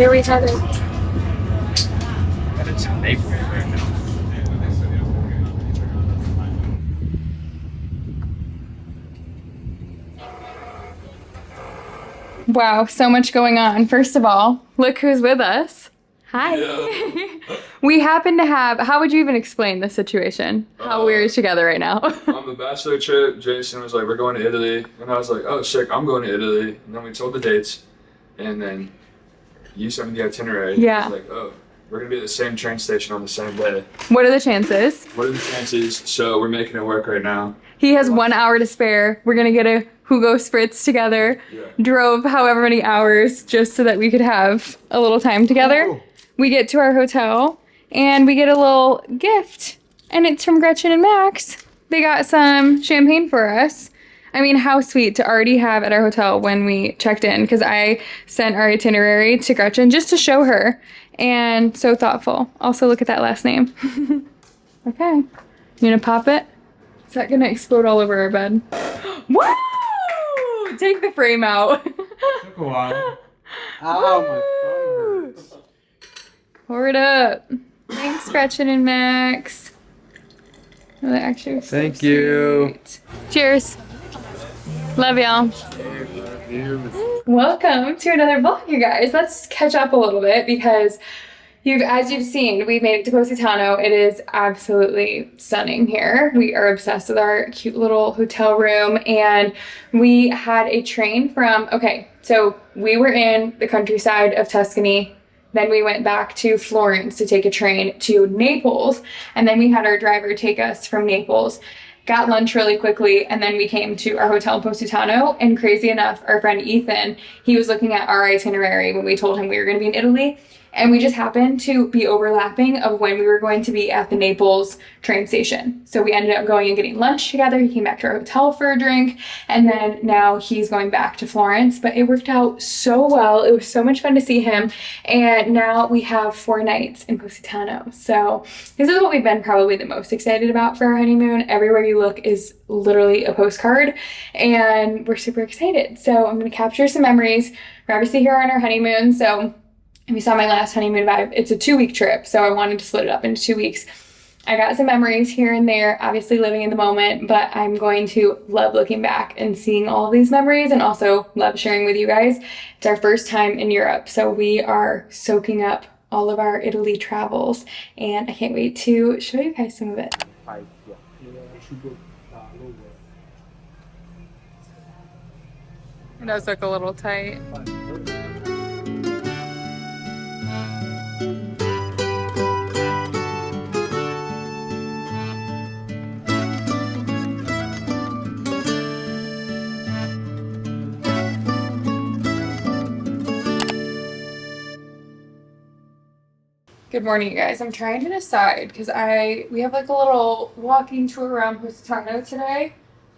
Where are we headed? Headed to Naples right now. Wow, so much going on. First of all, look who's with us. Hi. Yeah. We happen to have, how would you even explain the situation? How we're together right now? On the bachelor trip, Jason was like, we're going to Italy. And I was like, oh, sick, I'm going to Italy. And then we told the dates. And then you sent me the itinerary. Yeah. I was like, oh, we're going to be at the same train station on the same day. What are the chances? What are the chances? So we're making it work right now. He has 1 hour to spare. We're gonna get a Hugo Spritz together. Yeah. Drove however many hours just so that we could have a little time together. Oh. We get to our hotel and we get a little gift. And it's from Gretchen and Max. They got some champagne for us. I mean, how sweet to already have at our hotel when we checked in, because I sent our itinerary to Gretchen just to show her. And so thoughtful. Also, look at that last name. Okay. You gonna pop it? Is that gonna explode all over our bed? Woo! Take the frame out. Took a while. Ow, my phone hurts. Pour it up. Thanks, Gretchen and Max. Oh, that actually was so Thank you. sweet. Cheers. Love y'all. Welcome to another vlog, you guys. Let's catch up a little bit because as you've seen, we made it to Positano. It is absolutely stunning here. We are obsessed with our cute little hotel room, and we had a train from, so we were in the countryside of Tuscany. Then we went back to Florence to take a train to Naples, and then we had our driver take us from Naples. Got lunch really quickly, and then we came to our hotel in Positano, and crazy enough, our friend Ethan, he was looking at our itinerary when we told him we were going to be in Italy, and we just happened to be overlapping of when we were going to be at the Naples train station. So we ended up going and getting lunch together. He came back to our hotel for a drink, and then now he's going back to Florence, but it worked out so well. It was so much fun to see him, and now we have 4 nights in Positano. So this is what we've been probably the most excited about for our honeymoon. Everywhere you look is literally a postcard, and we're super excited. So I'm going to capture some memories. We're obviously here on our honeymoon, so if you saw my last honeymoon vibe, it's a 2-week trip, so I wanted to split it up into 2 weeks. I got some memories here and there, obviously living in the moment, but I'm going to love looking back and seeing all of these memories, and also love sharing with you guys. It's our first time in Europe, so we are soaking up all of our Italy travels, and I can't wait to show you guys some of it. It does look a little tight. Good morning, you guys. I'm trying to decide because we have like a little walking tour around Positano today,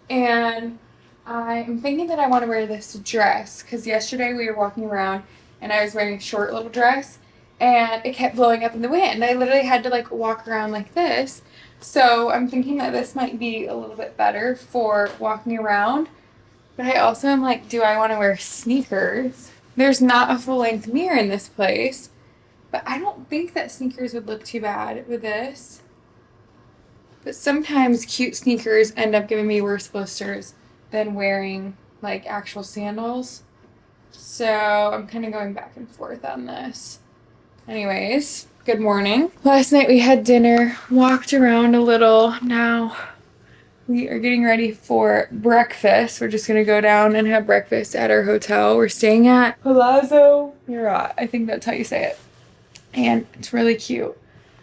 and I'm thinking that I want to wear this dress because yesterday we were walking around and I was wearing a short little dress and it kept blowing up in the wind. I literally had to like walk around like this. So I'm thinking that this might be a little bit better for walking around, but I also am like, do I want to wear sneakers? There's not a full-length mirror in this place. But I don't think that sneakers would look too bad with this. But sometimes cute sneakers end up giving me worse blisters than wearing like actual sandals. So I'm kind of going back and forth on this. Anyways, good morning. Last night we had dinner, walked around a little. Now we are getting ready for breakfast. We're just gonna go down and have breakfast at our hotel. We're staying at Palazzo Murat. I think that's how you say it. And it's really cute.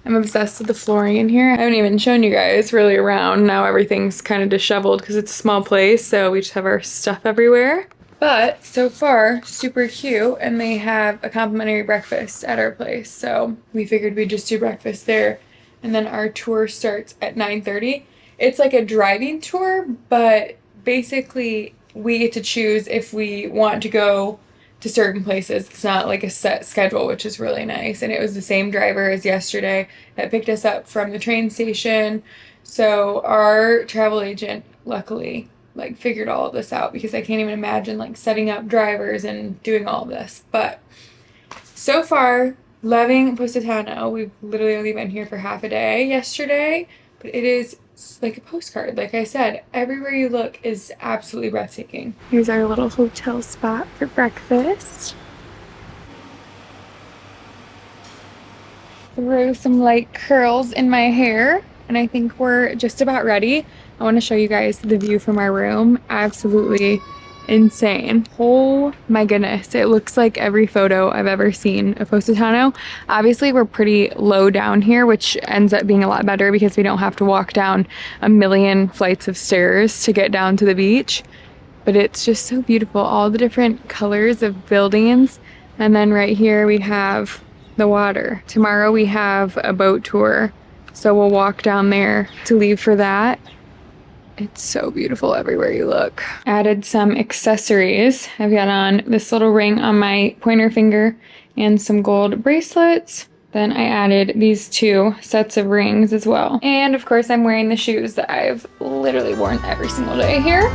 I'm obsessed with the flooring in here. I haven't even shown you guys really around. Now everything's kind of disheveled because it's a small place, so we just have our stuff everywhere. But so far, super cute, and they have a complimentary breakfast at our place. So we figured we'd just do breakfast there, and then our tour starts at 9:30. It's like a driving tour, but basically we get to choose if we want to go to certain places. It's not like a set schedule, which is really nice. And it was the same driver as yesterday that picked us up from the train station. So our travel agent luckily like figured all of this out, because I can't even imagine like setting up drivers and doing all of this. But So far, loving Positano. We've literally only been here for half a day yesterday, but it is like a postcard. Like I said, everywhere you look is absolutely breathtaking. Here's our little hotel spot for breakfast. Throw some light curls in my hair, and I think we're just about ready. I want to show you guys the view from our room. Absolutely insane. Oh my goodness, it looks like every photo I've ever seen of Positano. Obviously we're pretty low down here, which ends up being a lot better because we don't have to walk down a million flights of stairs to get down to the beach. But it's just so beautiful, all the different colors of buildings. And then right here we have the water. Tomorrow we have a boat tour, so we'll walk down there to leave for that. It's so beautiful everywhere you look. Added some accessories. I've got on this little ring on my pointer finger and some gold bracelets. Then I added these 2 sets of rings as well. And of course I'm wearing the shoes that I've literally worn every single day here.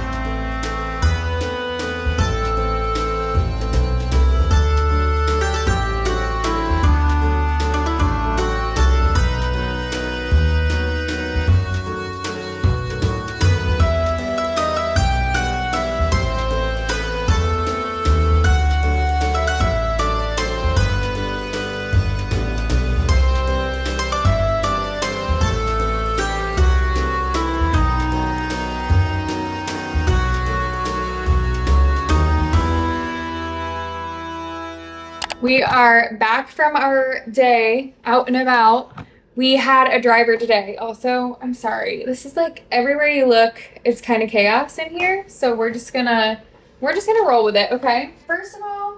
We are back from our day out and about. We had a driver today. Also, I'm sorry. This is like everywhere you look, it's kind of chaos in here. So we're just gonna roll with it, okay? First of all,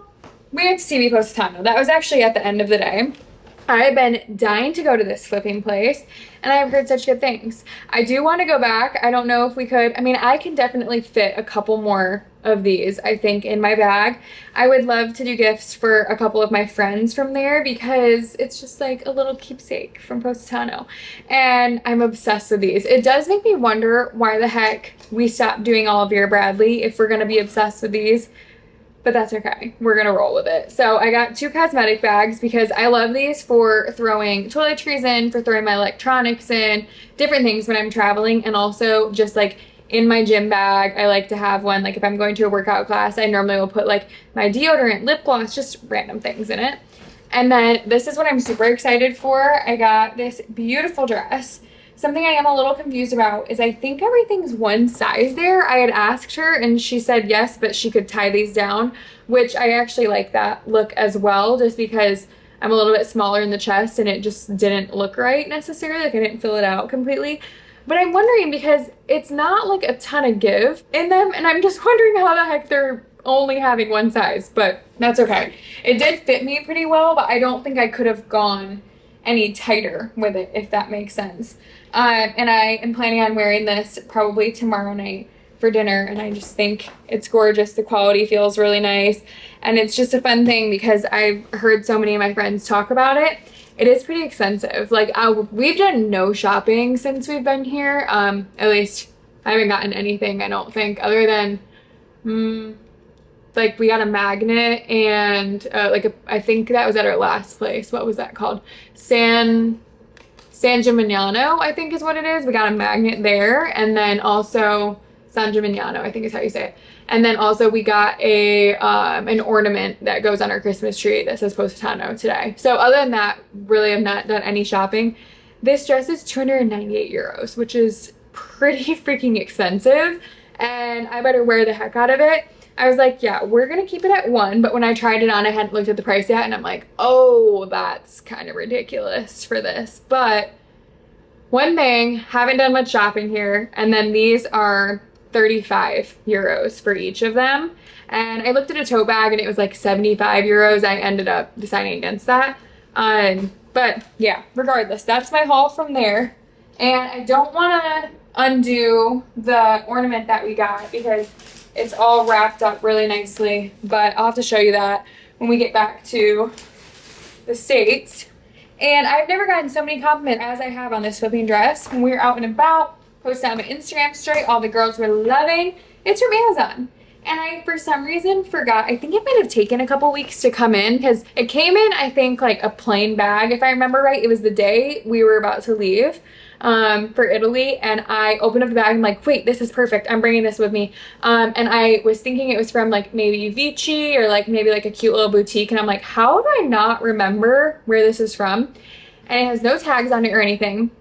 we went to see Positano. That was actually at the end of the day. I've been dying to go to this flipping place, and I've heard such good things. I do want to go back. I don't know if we could. I mean, I can definitely fit a couple more of these, I think, in my bag. I would love to do gifts for a couple of my friends from there because it's just like a little keepsake from Positano. And I'm obsessed with these. It does make me wonder why the heck we stopped doing all of Vera Bradley if we're going to be obsessed with these. But that's okay. We're gonna roll with it. So I got 2 cosmetic bags because I love these for throwing toiletries in, for throwing my electronics in, different things when I'm traveling, and also just like in my gym bag, I like to have one. Like if I'm going to a workout class, I normally will put like my deodorant, lip gloss, just random things in it. And then this is what I'm super excited for. I got this beautiful dress. Something I am a little confused about is I think everything's one size there. I had asked her and she said yes, but she could tie these down, which I actually like that look as well, just because I'm a little bit smaller in the chest and it just didn't look right necessarily. Like I didn't fill it out completely. But I'm wondering because it's not like a ton of give in them, and I'm just wondering how the heck they're only having one size, but that's okay. It did fit me pretty well, but I don't think I could have gone any tighter with it, if that makes sense. And I am planning on wearing this probably tomorrow night for dinner, and I just think it's gorgeous. The quality feels really nice, and it's just a fun thing because I've heard so many of my friends talk about it. It is pretty expensive. Like we've done no shopping since we've been here. At least I haven't gotten anything, I don't think, other than like we got a magnet and I think that was at our last place. What was that called? San Gimignano, I think is what it is. We got a magnet there, and then also San Gimignano, I think is how you say it. And then also we got a an ornament that goes on our Christmas tree that says Positano today. So other than that, really have not done any shopping. This dress is 298 euros, which is pretty freaking expensive, and I better wear the heck out of it. I was like, yeah, we're gonna keep it at 1, but when I tried it on, I hadn't looked at the price yet, and I'm like, oh, that's kind of ridiculous for this. But one thing, haven't done much shopping here, and then these are 35 euros for each of them. And I looked at a tote bag and it was like 75 euros. I ended up deciding against that. But yeah, regardless, that's my haul from there. And I don't want to undo the ornament that we got because it's all wrapped up really nicely, but I'll have to show you that when we get back to the States. And I've never gotten so many compliments as I have on this flipping dress. When we were out and about, posted on my Instagram story, all the girls were loving. It's from Amazon. and I, for some reason, forgot. I think it might have taken a couple weeks to come in because it came in, I think, like a plain bag. If I remember right, it was the day we were about to leave for Italy, and I opened up the bag. I'm like, wait, this is perfect. I'm bringing this with me. And I was thinking it was from like maybe Vici or like maybe like a cute little boutique. And I'm like, how do I not remember where this is from? And it has no tags on it or anything.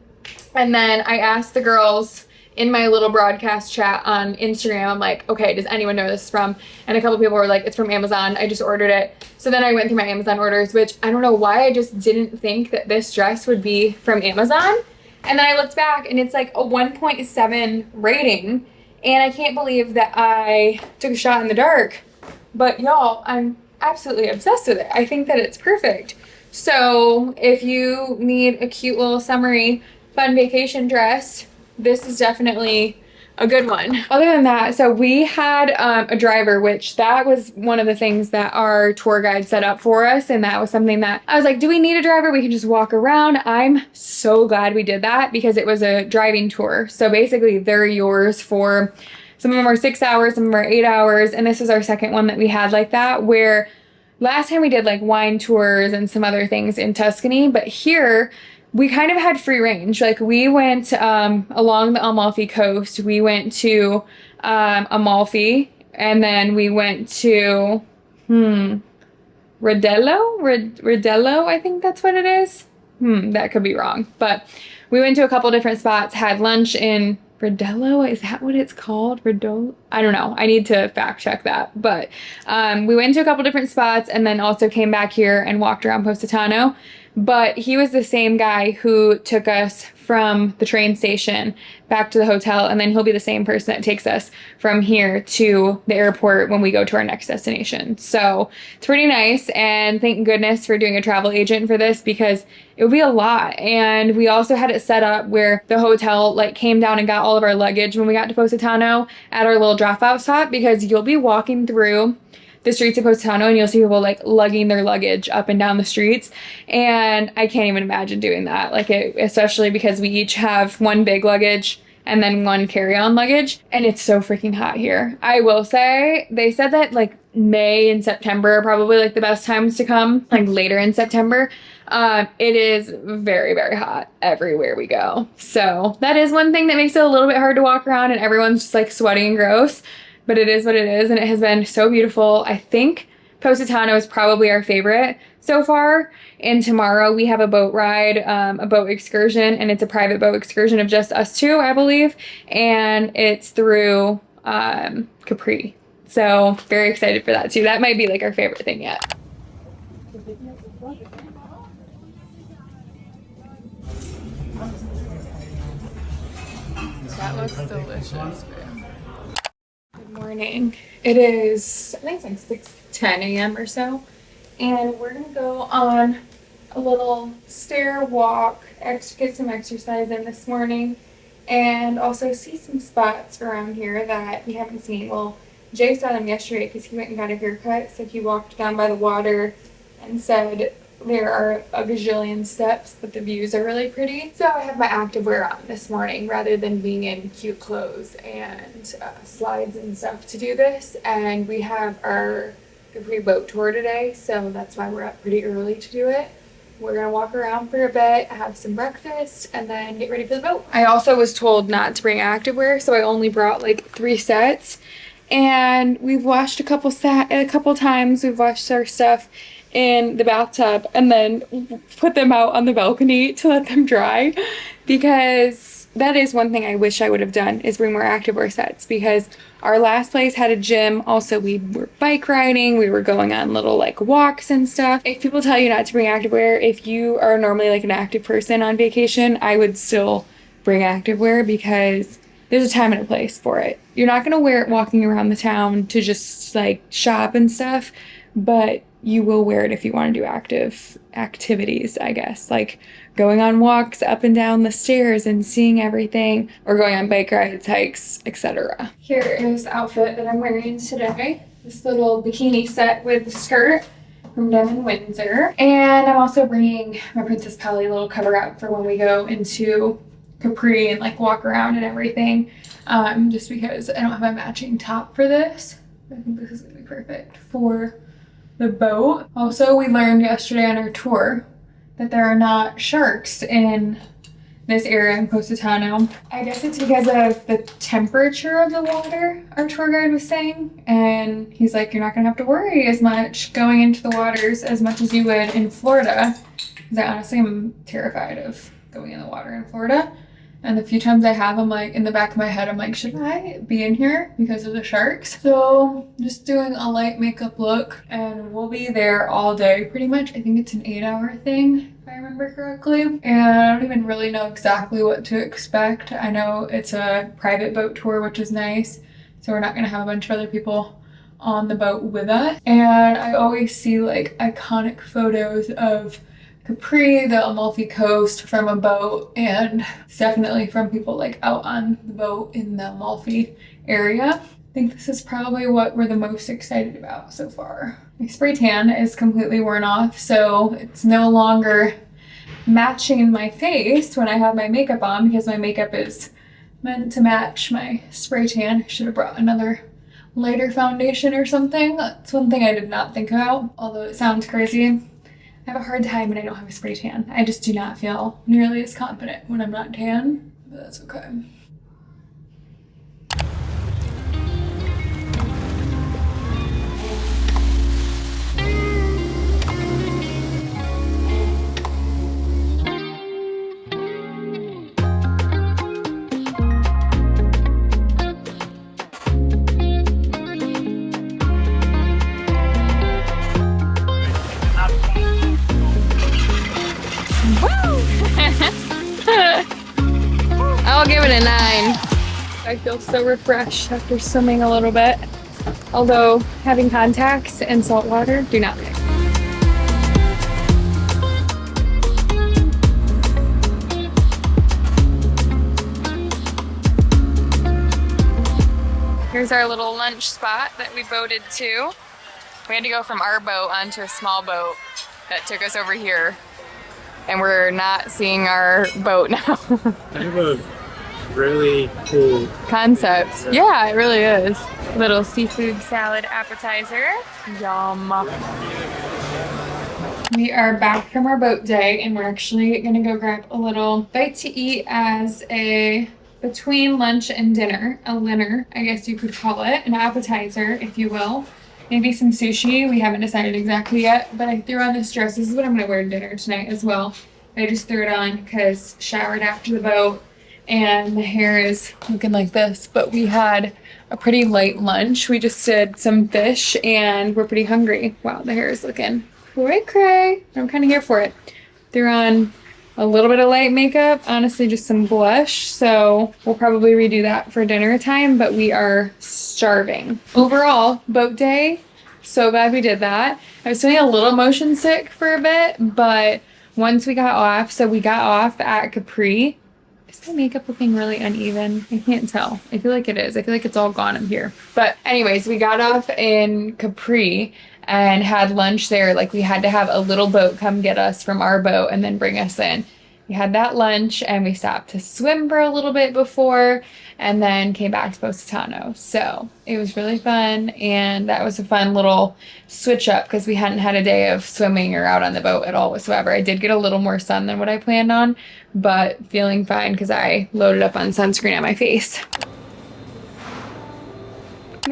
And then I asked the girls in my little broadcast chat on Instagram, I'm like, okay, does anyone know this is from? And a couple people were like, it's from Amazon. I just ordered it. So then I went through my Amazon orders, which I don't know why I just didn't think that this dress would be from Amazon. And then I looked back and it's like a 1.7 rating. And I can't believe that I took a shot in the dark. But y'all, I'm absolutely obsessed with it. I think that it's perfect. So if you need a cute little summery fun vacation dress, this is definitely a good one. Other than that, so we had a driver, which that was one of the things that our tour guide set up for us. And that was something that I was like, do we need a driver? We can just walk around. I'm so glad we did that because it was a driving tour. So basically they're yours for, some of them are 6 hours, some of them are 8 hours. And this is our second one that we had like that, where last time we did like wine tours and some other things in Tuscany, but here we kind of had free range. Like we went along the Amalfi coast. We went to Amalfi, and then we went to Ravello, I think that's what it is. That could be wrong. But we went to a couple different spots, had lunch in Ravello, is that what it's called? Ravello? I don't know. I need to fact check that. But we went to a couple different spots and then also came back here and walked around Positano. But he was the same guy who took us from the train station back to the hotel, and then he'll be the same person that takes us from here to the airport when we go to our next destination. So it's pretty nice, and thank goodness for doing a travel agent for this because it would be a lot. And we also had it set up where the hotel like came down and got all of our luggage when we got to Positano at our little drop-off stop, because you'll be walking through the streets of Positano and you'll see people like lugging their luggage up and down the streets, and I can't even imagine doing that, like especially because we each have one big luggage and then one carry-on luggage, and it's so freaking hot here. I will say they said that like May and September are probably like the best times to come, like later in September. It is very, very hot everywhere we go, so that is one thing that makes it a little bit hard to walk around and everyone's just like sweaty and gross. But it is what it is, and it has been so beautiful. I think Positano is probably our favorite so far. And tomorrow we have a boat ride, a boat excursion, and it's a private boat excursion of just us two, I believe. And it's through Capri. So very excited for that too. That might be like our favorite thing yet. That looks delicious. Good morning. It is, I think it's like 6:10 a.m. or so, and we're gonna go on a little stair walk, get some exercise in this morning, and also see some spots around here that we haven't seen. Well, Jay saw them yesterday because he went and got a haircut, so he walked down by the water and said there are a gazillion steps, but the views are really pretty. So I have my activewear on this morning rather than being in cute clothes and slides and stuff to do this. And we have our Capri boat tour today, so that's why we're up pretty early to do it. We're gonna walk around for a bit, have some breakfast, and then get ready for the boat. I also was told not to bring activewear, so I only brought like 3 sets. And we've washed a couple times. We've washed our stuff in the bathtub and then put them out on the balcony to let them dry, because that is one thing I wish I would have done, is bring more activewear sets, because our last place had a gym. Also, we were bike riding, we were going on little like walks and stuff. If people tell you not to bring activewear, if you are normally like an active person on vacation, I would still bring activewear, because there's a time and a place for it. You're not gonna wear it walking around the town to just like shop and stuff, but you will wear it if you want to do active activities, I guess, like going on walks up and down the stairs and seeing everything, or going on bike rides, hikes, etc. Here is the outfit that I'm wearing today. This little bikini set with the skirt from Devon Windsor. And I'm also bringing my Princess Polly little cover up for when we go into Capri and like walk around and everything, just because I don't have a matching top for this. I think this is gonna be perfect for the boat. Also, we learned yesterday on our tour that there are not sharks in this area in Positano. I guess it's because of the temperature of the water, our tour guide was saying. And he's like, you're not gonna have to worry as much going into the waters as much as you would in Florida. Because I honestly am terrified of going in the water in Florida. And the few times I have, I'm like, in the back of my head, I'm like, should I be in here because of the sharks? So just doing a light makeup look, and we'll be there all day pretty much. I think it's an 8-hour thing, if I remember correctly. And I don't even really know exactly what to expect. I know it's a private boat tour, which is nice. So we're not gonna have a bunch of other people on the boat with us. And I always see like iconic photos of Capri, the Amalfi coast from a boat, and it's definitely from people like out on the boat in the Amalfi area. I think this is probably what we're the most excited about so far. My spray tan is completely worn off, so it's no longer matching my face when I have my makeup on because my makeup is meant to match my spray tan. I should have brought another lighter foundation or something. That's one thing I did not think about, although it sounds crazy. I have a hard time when I don't have a spray tan. I just do not feel nearly as confident when I'm not tan, but that's okay. I'll give it a 9. I feel so refreshed after swimming a little bit. Although having contacts and salt water do not mix. Here's our little lunch spot that we boated to. We had to go from our boat onto a small boat that took us over here. And we're not seeing our boat now. I have a really cool concept. Yeah, it really is. Little seafood salad appetizer. Yum. We are back from our boat day and we're actually gonna go grab a little bite to eat as a between lunch and dinner, a dinner, I guess you could call it, an appetizer, if you will. Maybe some sushi. We haven't decided exactly yet, but I threw on this dress. This is what I'm gonna wear to dinner tonight as well. I just threw it on because showered after the boat and the hair is looking like this, but we had a pretty light lunch. We just did some fish and we're pretty hungry. Wow, the hair is looking cray. I'm kind of here for it. Threw on a little bit of light makeup, honestly just some blush, so we'll probably redo that for dinner time, but we are starving. Overall, boat day, so glad we did that. I was feeling a little motion sick for a bit, but once we got off, so we got off at Capri. Is my makeup looking really uneven? I can't tell. I feel like it is. I feel like it's all gone in here. But anyways, we got off in Capri and had lunch there. Like we had to have a little boat come get us from our boat and then bring us in. We had that lunch and we stopped to swim for a little bit before and then came back to Positano. So it was really fun and that was a fun little switch up because we hadn't had a day of swimming or out on the boat at all whatsoever. I did get a little more sun than what I planned on, but feeling fine because I loaded up on sunscreen on my face.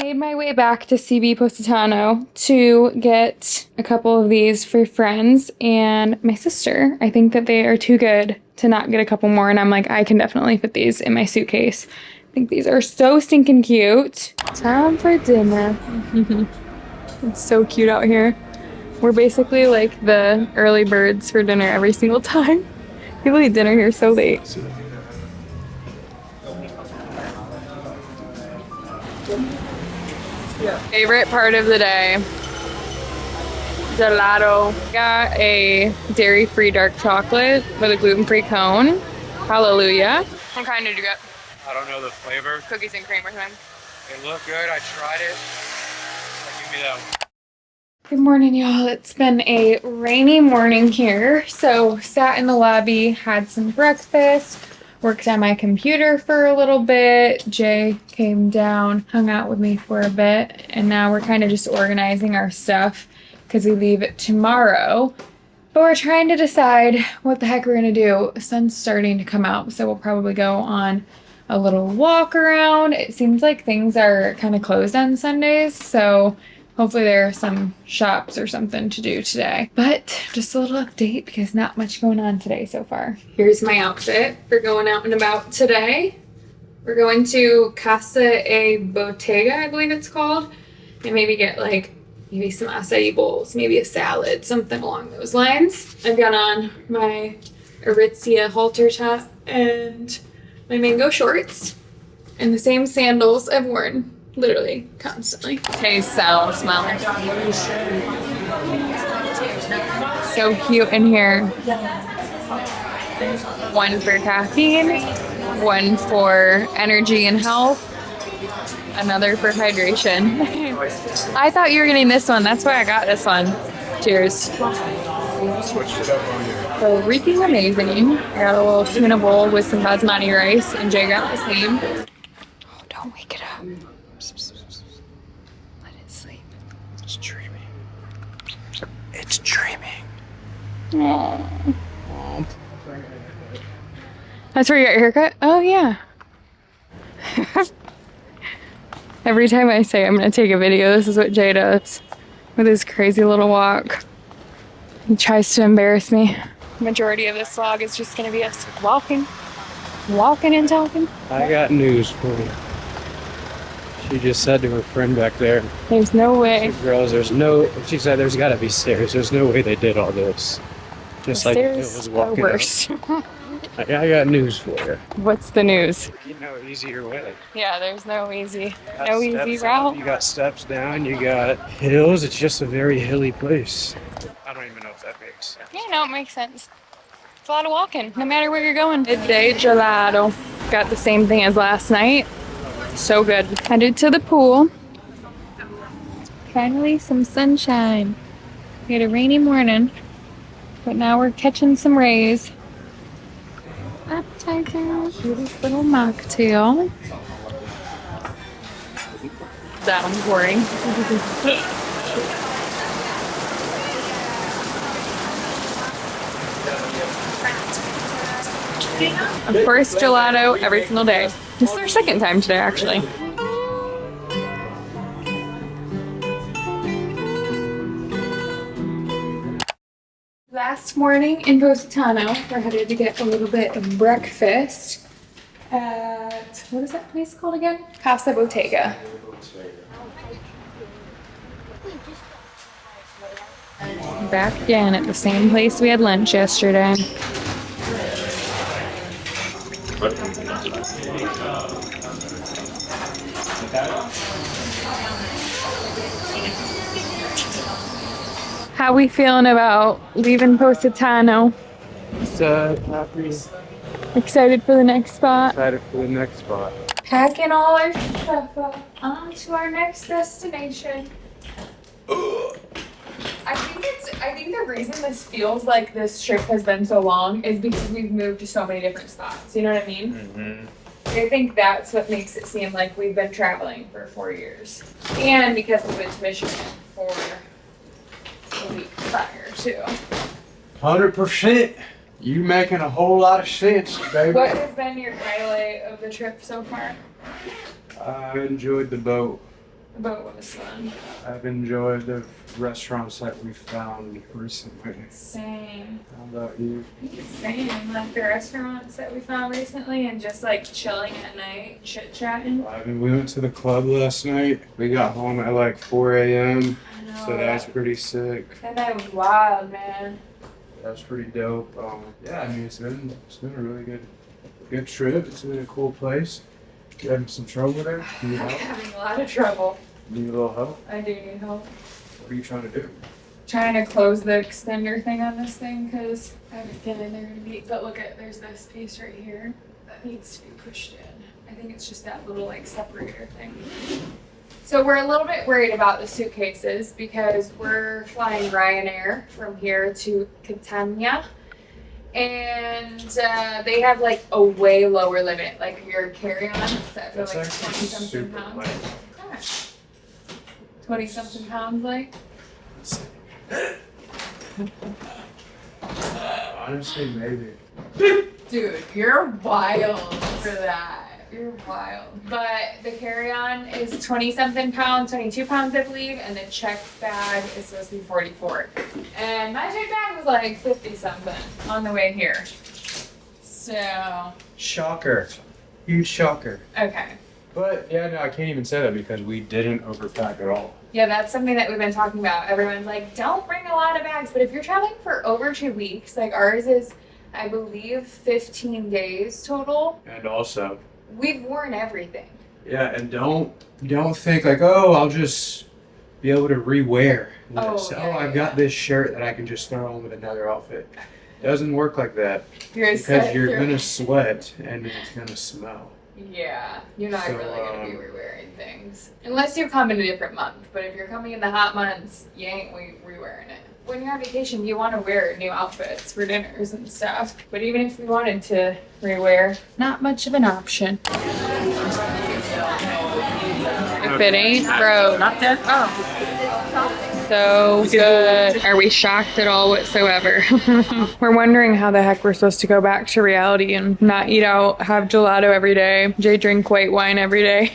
Made my way back to CB Positano to get a couple of these for friends and my sister. I think that they are too good to not get a couple more, and I'm like, I can definitely fit these in my suitcase. I think these are so stinking cute. Time for dinner. It's so cute out here. We're basically like the early birds for dinner every single time. People eat dinner here so late. Favorite part of the day, gelato. Got a dairy-free dark chocolate with a gluten-free cone. Hallelujah. What kind did you get? I don't know the flavor. Cookies and cream or something. It looked good. I tried it. Give me that one. Good morning, y'all. It's been a rainy morning here. So sat in the lobby, had some breakfast, worked on my computer for a little bit. Jay came down, hung out with me for a bit, and now we're kind of just organizing our stuff because we leave it tomorrow. But we're trying to decide what the heck we're gonna do. The sun's starting to come out, so we'll probably go on a little walk around. It seems like things are kind of closed on Sundays, so hopefully there are some shops or something to do today. But just a little update because not much going on today so far. Here's my outfit for going out and about today. We're going to Casa e Bottega, I believe it's called, and maybe get like maybe some acai bowls, maybe a salad, something along those lines. I've got on my Aritzia halter top and my mango shorts and the same sandals I've worn literally constantly. Taste, sound, smell. So cute in here. One for caffeine, one for energy and health, another for hydration. I thought you were getting this one. That's why I got this one. Cheers. Switched it up on you. Freaking amazing. I got a little tuna bowl with some basmati rice, and Jay got the same. Oh, don't wake it up. Let it sleep. It's dreaming. It's dreaming. Aww. That's where you got your haircut? Oh, yeah. Every time I say I'm going to take a video, this is what Jay does with his crazy little walk. He tries to embarrass me. The majority of this vlog is just going to be us walking and talking. I got news for you. She just said to her friend back there, There's no way. girls, she said there's gotta be stairs. There's no way they did all this. Just like it was Stairs are walking up. worse. I got news for you. What's the news? You know, easier way. Yeah, there's no easy Got easy steps route. up, you got steps down, you got hills. It's just a very hilly place. I don't even know if that makes sense. Yeah, no, it makes sense. It's a lot of walking, no matter where you're going. Midday gelato. Got the same thing as last night. So good. Headed to the pool. Finally, some sunshine. We had a rainy morning, but now we're catching some rays. Appetizer. Cutest little mocktail. That I'm pouring. Of course, gelato every single day. This is our second time today, actually. Last morning in Positano, we're headed to get a little bit of breakfast at, what is that place called again? Casa Bottega. Back again at the same place we had lunch yesterday. How we feeling about leaving Positano? It's Capri. Excited for the next spot? Excited for the next spot. Packing all our stuff up on to our next destination. I think the reason this feels like this trip has been so long is because we've moved to so many different spots. You know what I mean? Mm-hmm. I think that's what makes it seem like we've been traveling for 4 years. And because we went to Michigan for a week prior too. 100%. You making a whole lot of sense, baby. What has been your highlight of the trip so far? I enjoyed the boat. The boat was fun. I've enjoyed the restaurants that we found recently. Same. How about you? Same. Like the restaurants that we found recently and just like chilling at night, chit chatting. I mean, we went to the club last night. We got home at like 4 a.m. So that was pretty sick. That night was wild, man. That was pretty dope. Yeah, I mean, it's been a really good trip. It's been a cool place. You having some trouble there? I'm having a lot of trouble. Need a little help? I do need help. What are you trying to do? Trying to close the extender thing on this thing because I have a feeling they're gonna be. But look at, there's this piece right here that needs to be pushed in. I think it's just that little like separator thing. So we're a little bit worried about the suitcases because we're flying Ryanair from here to Catania. And they have like a way lower limit, like your carry-on that for That's like actually 20 something super pounds. light. Yeah. 20 something pounds, like. Honestly, maybe. Dude, you're wild for that. You're wild. But the carry-on is 20 something pounds, 22 pounds, I believe, and the check bag is supposed to be 44. And my check bag was like 50 something on the way here. So, Shocker. Huge shocker. okay. But yeah, no, I can't even say that because we didn't overpack at all. Yeah, that's something that we've been talking about. Everyone's like, don't bring a lot of bags. But if you're traveling for over 2 weeks, like ours is, I believe, 15 days total, And also, we've worn everything. yeah, and don't think like, oh, I'll just be able to rewear this. Oh, Oh, yeah, I've got this shirt that I can just throw on with another outfit. Doesn't work like that because you're gonna sweat and it's gonna smell. Yeah, you're not So, really gonna be rewearing things unless you come in a different month. But if you're coming in the hot months, you ain't rewearing it. When you're on vacation, you want to wear new outfits for dinners and stuff. But even if we wanted to rewear, not much of an option. If it ain't broke. Not that. Oh. So good. Are we shocked at all whatsoever? We're wondering how the heck we're supposed to go back to reality and not eat out, have gelato every day, Jay drink white wine every day.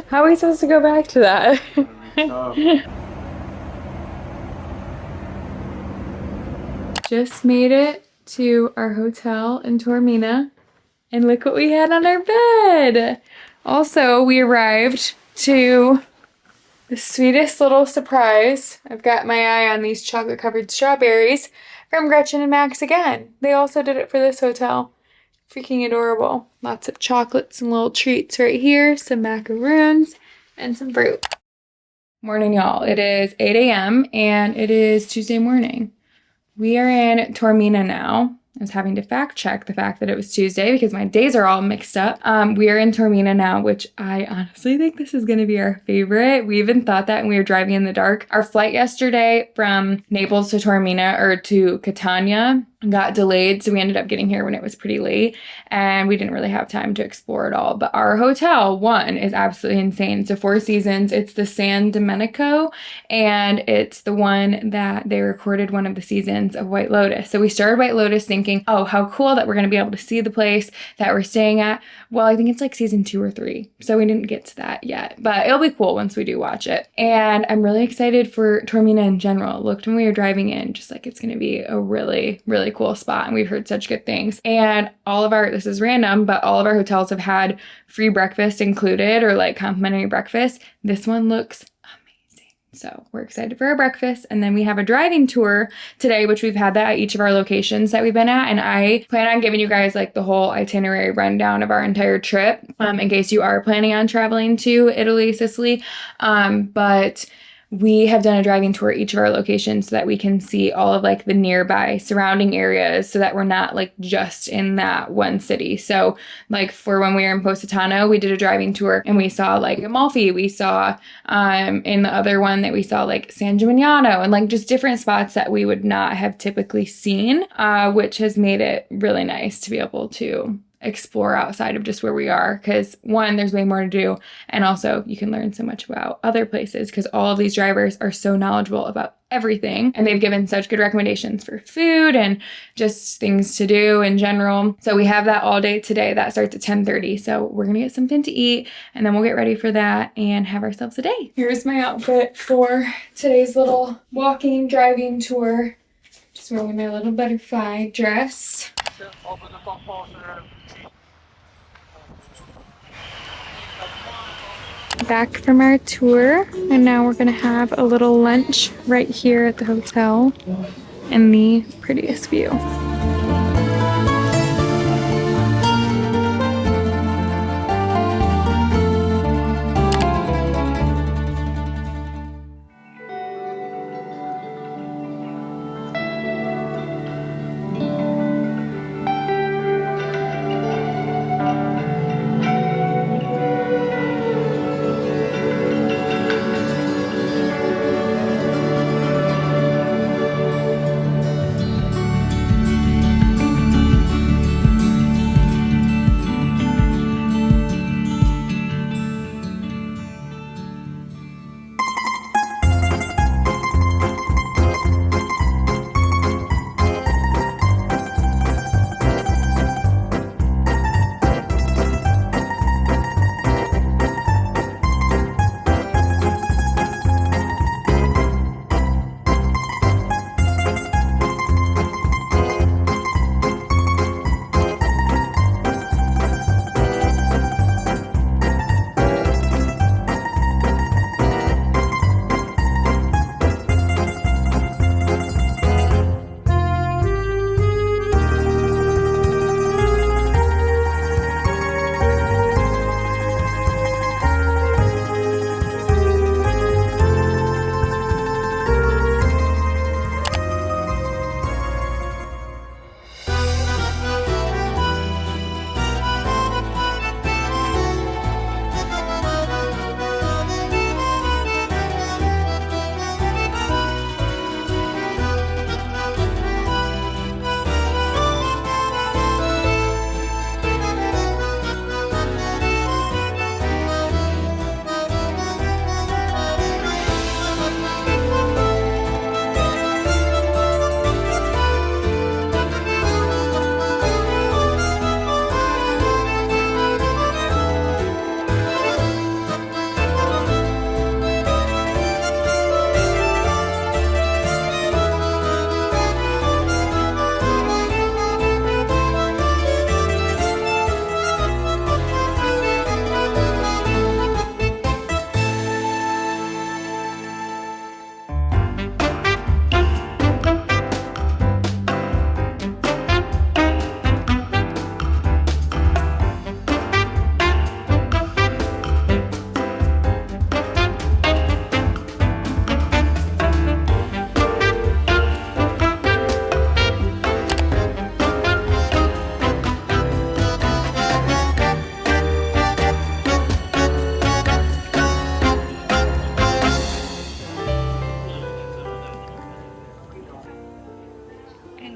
How are we supposed to go back to that? Just made it to our hotel in Taormina, and look what we had on our bed. Also, we arrived to the sweetest little surprise. I've got my eye on these chocolate covered strawberries from Gretchen and Max again. They also did it for this hotel. Freaking adorable. Lots of chocolates and little treats right here, some macaroons, and some fruit. Morning, y'all. It is 8 a.m. and it is Tuesday morning. We are in Taormina now. I was having to fact check the fact that it was Tuesday because my days are all mixed up. We are in Taormina now, which I honestly think this is going to be our favorite. We even thought that when we were driving in the dark. Our flight yesterday from Naples to Taormina, or to Catania, got delayed, so we ended up getting here when it was pretty late, and we didn't really have time to explore it all. But our hotel, one, is absolutely insane. So Four Seasons, it's the San Domenico, and it's the one that they recorded one of the seasons of White Lotus. So we started White Lotus thinking, oh, how cool that we're going to be able to see the place that we're staying at. Well, I think it's like season 2 or 3, so we didn't get to that yet, but it'll be cool once we do watch it. And I'm really excited for Taormina in general. Looked when we were driving in, just like it's going to be a really, really cool spot, and we've heard such good things. And all of our, this is random, but all of our hotels have had free breakfast included, or like complimentary breakfast. This one looks amazing. So we're excited for our breakfast. And then we have a driving tour today, which we've had that at each of our locations that we've been at. And I plan on giving you guys like the whole itinerary rundown of our entire trip, in case you are planning on traveling to Italy, Sicily. But we have done a driving tour at each of our locations so that we can see all of like the nearby surrounding areas, so that we're not like just in that one city. So like for when we were in Positano, we did a driving tour and we saw like Amalfi. We saw in the other one that we saw like San Gimignano, and like just different spots that we would not have typically seen, which has made it really nice to be able to explore outside of just where we are, because one, there's way more to do, and also you can learn so much about other places because all of these drivers are so knowledgeable about everything, and they've given such good recommendations for food and just things to do in general. So we have that all day today. That starts at 10:30, so we're gonna get something to eat and then we'll get ready for that and have ourselves a day. Here's my outfit for today's little walking driving tour. Just wearing my little butterfly dress. Back from our tour, and now we're gonna have a little lunch right here at the hotel in the prettiest view.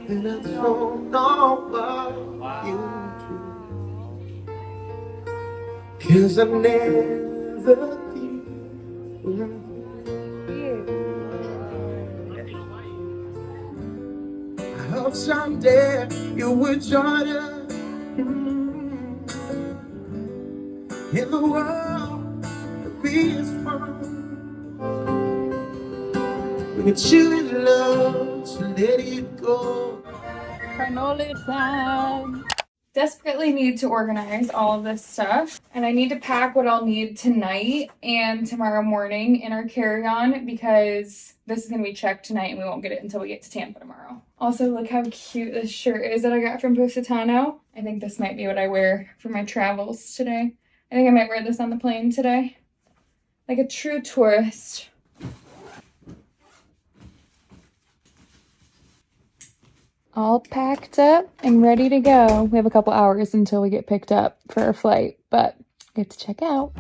And I don't know what you do, 'cause I never think I hope someday you would join us in the world to be as fun. With you in love, so let it go. Cannoli time. Desperately need to organize all of this stuff, and I need to pack what I'll need tonight and tomorrow morning in our carry-on because this is going to be checked tonight and we won't get it until we get to Tampa tomorrow. Also, look how cute this shirt is that I got from Positano. I think this might be what I wear for my travels today. I think I might wear this on the plane today. Like a true tourist. All packed up and ready to go. We have a couple hours until we get picked up for our flight, but we have to check out.